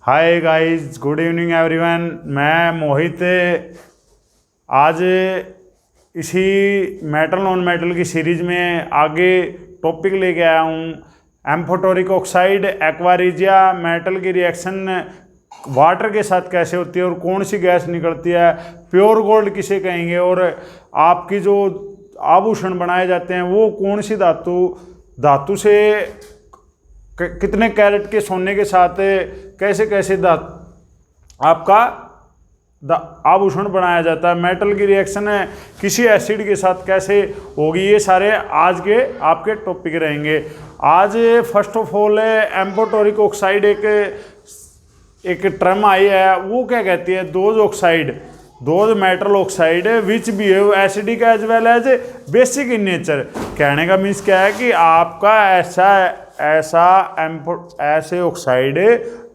Hi guys, good evening everyone. मैं मोहित आज इसी मेटल नॉन मेटल की सीरीज में आगे टॉपिक लेके आया हूँ। Amphoteric oxide aqua regia metal की रिएक्शन वाटर के साथ कैसे होती है और कौन सी गैस निकलती है, प्योर गोल्ड किसे कहेंगे, और आपकी जो आभूषण बनाए जाते हैं वो कौन सी धातु से कितने कैरेट के सोने के साथ कैसे कैसे आपका आभूषण बनाया जाता है, मेटल की रिएक्शन है किसी एसिड के साथ कैसे होगी, ये सारे आज के आपके टॉपिक रहेंगे। आज first of all amphoteric oxide एक टर्म आई है, वो क्या कहती है, those metal oxide which behave acidic as well as basic in nature. कहने का मीन्स क्या है कि आपका ऐसे ऑक्साइड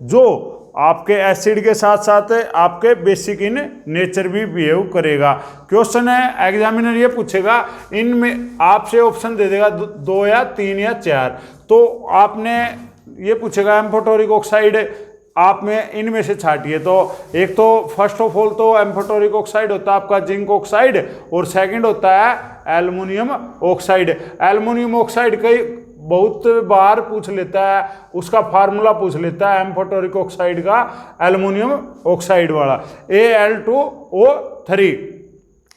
जो आपके एसिड के साथ साथ आपके बेसिक इन नेचर भी बिहेव करेगा। क्वेश्चन है, एग्जामिनर ये पूछेगा, इनमें आपसे ऑप्शन दे देगा 2 या 3 या 4, तो आपने ये पूछेगा एम्फोटेरिक ऑक्साइड आप में इनमें से छाटिए। तो एक तो फर्स्ट ऑफ ऑल तो एम्फोटेरिक ऑक्साइड होता है आपका जिंक ऑक्साइड, और सेकंड होता है एल्युमिनियम ऑक्साइड। एल्युमिनियम ऑक्साइड कई बहुत बार पूछ लेता है, उसका फार्मूला पूछ लेता है एम्फोटेरिक ऑक्साइड का, एल्युमिनियम ऑक्साइड वाला Al2O3।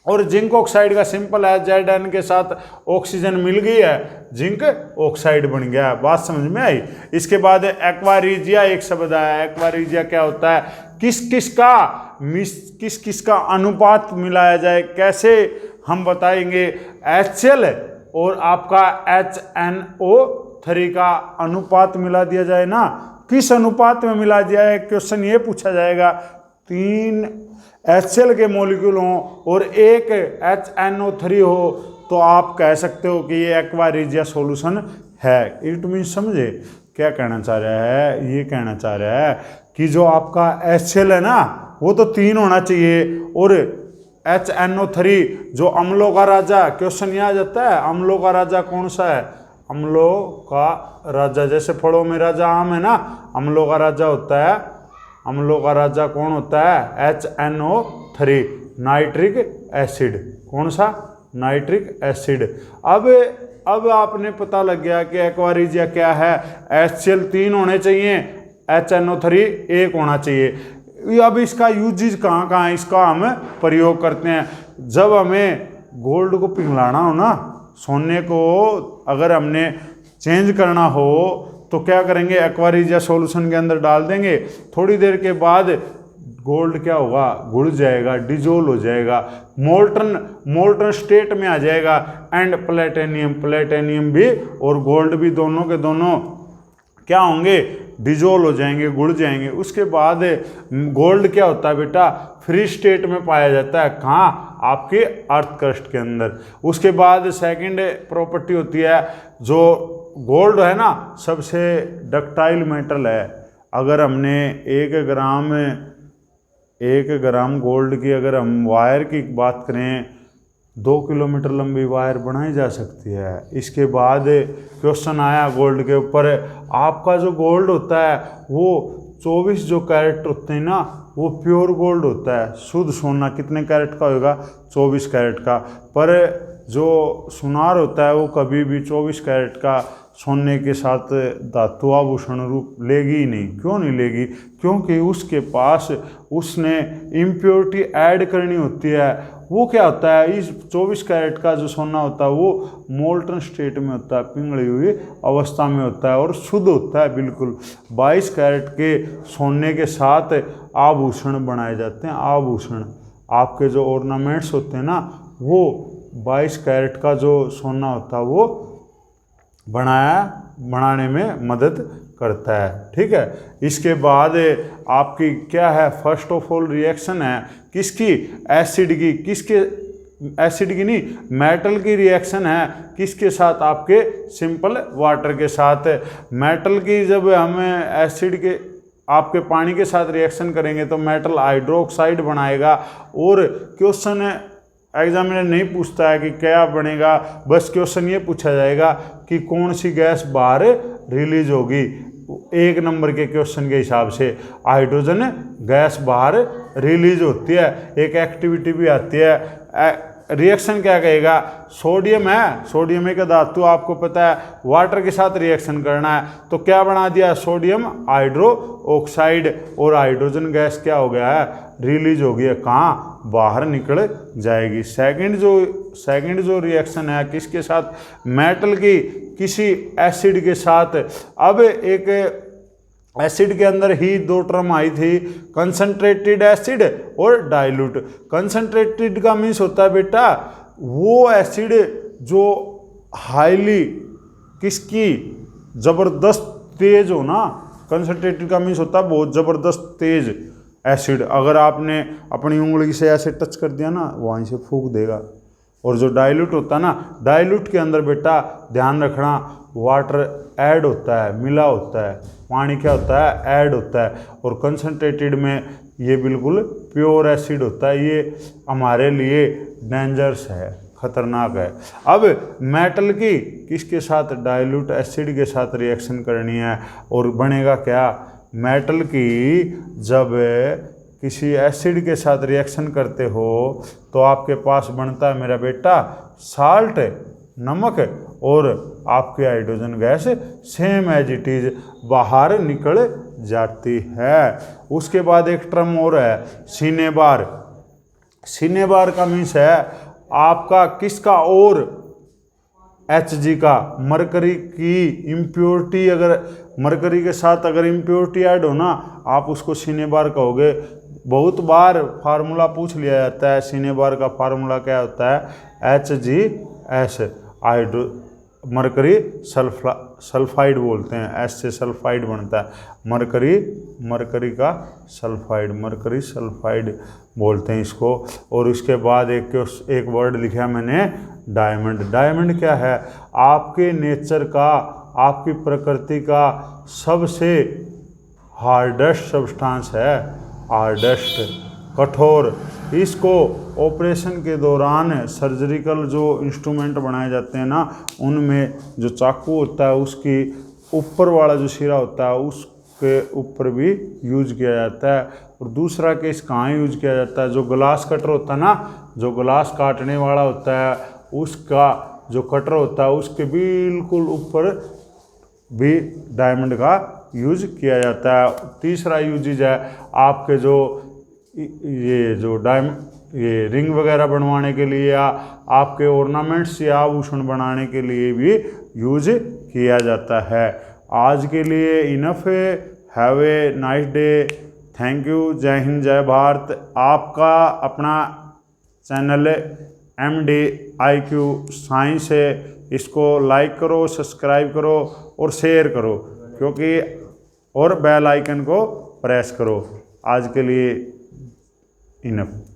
और जिंक ऑक्साइड का सिंपल है, Zn के साथ ऑक्सीजन मिल गई है, जिंक ऑक्साइड बन गया। बात समझ में आई। इसके बाद एक्वा रिजिया एक शब्द आया। एक्वा रिजिया क्या होता है, किस किस का अनुपात मिलाया जाए, कैसे हम बताएंगे। HCl और आपका HNO3 का अनुपात मिला दिया जाए ना, किस अनुपात में मिला दिया है, क्वेश्चन ये पूछा जाएगा। 3 HCl के मॉलिक्यूल हो और 1 HNO3 हो तो आप कह सकते हो कि ये एक्वा रिजिया सॉल्यूशन है। इट मीन समझे क्या कहना चाह रहा है, ये कहना चाह रहा है कि जो आपका HCl है ना वो तो 3 होना चाहिए, और HNO3 जो अम्लों का राजा, क्वेश्चन यहाँ आ जाता है अम्लों का राजा कौन सा है, अम्लों का राजा, जैसे फलों में राजा आम है ना, अम्लों का राजा होता है, अम्लों का राजा कौन होता है, HNO3 नाइट्रिक एसिड। कौन सा, नाइट्रिक एसिड। अब आपने पता लग गया कि एक्वा रिजिया क्या है। HCl 3 होने चाहिए, HNO3 1 होना चाहिए। अब इसका यूजेज कहाँ कहाँ है, इसका हम प्रयोग करते हैं। जब हमें गोल्ड को पिघलाना हो ना, सोने को अगर हमने चेंज करना हो तो क्या करेंगे, एक्वा रिजिया सॉल्यूशन के अंदर डाल देंगे। थोड़ी देर के बाद गोल्ड क्या होगा, घुल जाएगा, डिजोल्व हो जाएगा, मोल्टन स्टेट में आ जाएगा। एंड प्लेटिनियम भी और गोल्ड भी दोनों के दोनों क्या होंगे, डिजोल्व हो जाएंगे, घुल जाएंगे। उसके बाद गोल्ड क्या होता है बेटा, फ्री स्टेट में पाया जाता है। कहाँ, आपके अर्थ क्रस्ट के अंदर। उसके बाद सेकंड प्रॉपर्टी होती है, जो गोल्ड है ना सबसे डक्टाइल मेटल है। अगर हमने 1 ग्राम गोल्ड की अगर हम वायर की बात करें, 2 किलोमीटर लंबी वायर बनाई जा सकती है। इसके बाद क्वेश्चन आया गोल्ड के ऊपर, आपका जो गोल्ड होता है वो 24 जो कैरेट होते हैं ना वो प्योर गोल्ड होता है, शुद्ध सोना। कितने कैरेट का होगा, 24 कैरेट का। पर जो सुनार होता है वो कभी भी 24 कैरेट का सोने के साथ धातु आभूषण रूप लेगी ही नहीं। क्यों नहीं लेगी, क्योंकि उसके पास उसने इम्प्योरिटी ऐड करनी होती है। वो क्या होता है, इस 24 कैरेट का जो सोना होता है वो मोल्टन स्टेट में होता है, पिघली हुई अवस्था में होता है और शुद्ध होता है बिल्कुल। 22 कैरेट के सोने के साथ आभूषण बनाए जाते हैं। आभूषण आपके जो ऑर्नामेंट्स होते हैं ना, वो 22 कैरेट का जो सोना होता है वो बनाने में मदद करता है। ठीक है। इसके बाद आपकी क्या है, फर्स्ट ऑफ ऑल रिएक्शन है किसकी, एसिड की। किसके, एसिड की नहीं, मेटल की रिएक्शन है किसके साथ, आपके सिंपल वाटर के साथ। मेटल की जब हम एसिड के आपके पानी के साथ रिएक्शन करेंगे तो मेटल हाइड्रोक्साइड बनाएगा। और क्वेश्चन एग्जामिनर नहीं पूछता है कि क्या बनेगा, बस क्वेश्चन ये पूछा जाएगा कि कौन सी गैस बाहर रिलीज होगी। 1 नंबर के क्वेश्चन के हिसाब से हाइड्रोजन गैस बाहर रिलीज होती है। एक एक्टिविटी भी आती है, रिएक्शन क्या कहेगा, सोडियम है, सोडियम एक धातु, आपको पता है वाटर के साथ रिएक्शन करना है, तो क्या बना दिया, सोडियम हाइड्रो ऑक्साइड, और हाइड्रोजन गैस क्या हो गया है, रिलीज हो गया, कहाँ, बाहर निकल जाएगी। सेकंड जो रिएक्शन है किसके साथ, मेटल की किसी एसिड के साथ। अब एक एसिड के अंदर ही 2 टर्म आई थी, कंसंट्रेटेड एसिड और डाइल्यूट। कंसंट्रेटेड का मीन्स होता है बेटा वो एसिड जो हाईली किसकी जबरदस्त तेज हो ना, कंसंट्रेटेड का मीन्स होता है बहुत जबरदस्त तेज एसिड। अगर आपने अपनी उंगली से ऐसे टच कर दिया ना, वहीं से फूंक देगा। और जो डाइल्यूट होता है ना, डाइल्यूट के अंदर बेटा ध्यान रखना वाटर ऐड होता है, मिला होता है, पानी क्या होता है, ऐड होता है। और कंसंट्रेटेड में ये बिल्कुल प्योर एसिड होता है, ये हमारे लिए डेंजरस है, खतरनाक है। अब मेटल की किसके साथ, डाइल्यूट एसिड के साथ रिएक्शन करनी है, और बनेगा क्या, मेटल की जब किसी एसिड के साथ रिएक्शन करते हो तो आपके पास बनता है मेरा बेटा साल्ट, नमक, और आपकी hydrogen gas same as it is बाहर निकल जाती है। उसके बाद एक टर्म और है सिनेबार। सिनेबार का मीन्स है आपका किसका, और Hg का, मरकरी की इम्प्योरिटी, अगर मरकरी के साथ अगर इम्प्योरिटी ऐड हो ना, आप उसको सिनेबार कहोगे। बहुत बार फार्मूला पूछ लिया जाता है, सिनेबार का फार्मूला क्या होता है, HgS, हाइड्रो मरकरी सल्फाइड बोलते हैं, एस से सल्फाइड बनता है, मरकरी का सल्फाइड, मरकरी सल्फाइड बोलते हैं इसको। और उसके बाद एक वर्ड लिखा मैंने डायमंड। डायमंड क्या है, आपके नेचर का, आपकी प्रकृति का सबसे हार्डेस्ट सब्सटेंस है, हार्डेस्ट, कठोर। इसको ऑपरेशन के दौरान सर्जिकल जो इंस्ट्रूमेंट बनाए जाते हैं ना, उनमें जो चाकू होता है उसकी ऊपर वाला जो सिरा होता है उसके ऊपर भी यूज किया जाता है। और दूसरा केस कहाँ यूज किया जाता है, जो ग्लास कटर होता है ना, जो ग्लास काटने वाला होता है उसका जो कटर होता है उसके बिल्कुल ऊपर भी डायमंड का यूज किया जाता है। तीसरा यूजेज है आपके जो ये रिंग वगैरह बनवाने के लिए, या आपके ऑर्नामेंट्स या आभूषण बनाने के लिए भी यूज किया जाता है। आज के लिए इनफ है। Have a nice day. Thank you. जय हिंद, जय भारत। आपका अपना चैनल MDIQ साइंस है, इसको लाइक करो, सब्सक्राइब करो और शेयर करो, क्योंकि और बेल आइकन को प्रेस करो। आज के लिए इनफ।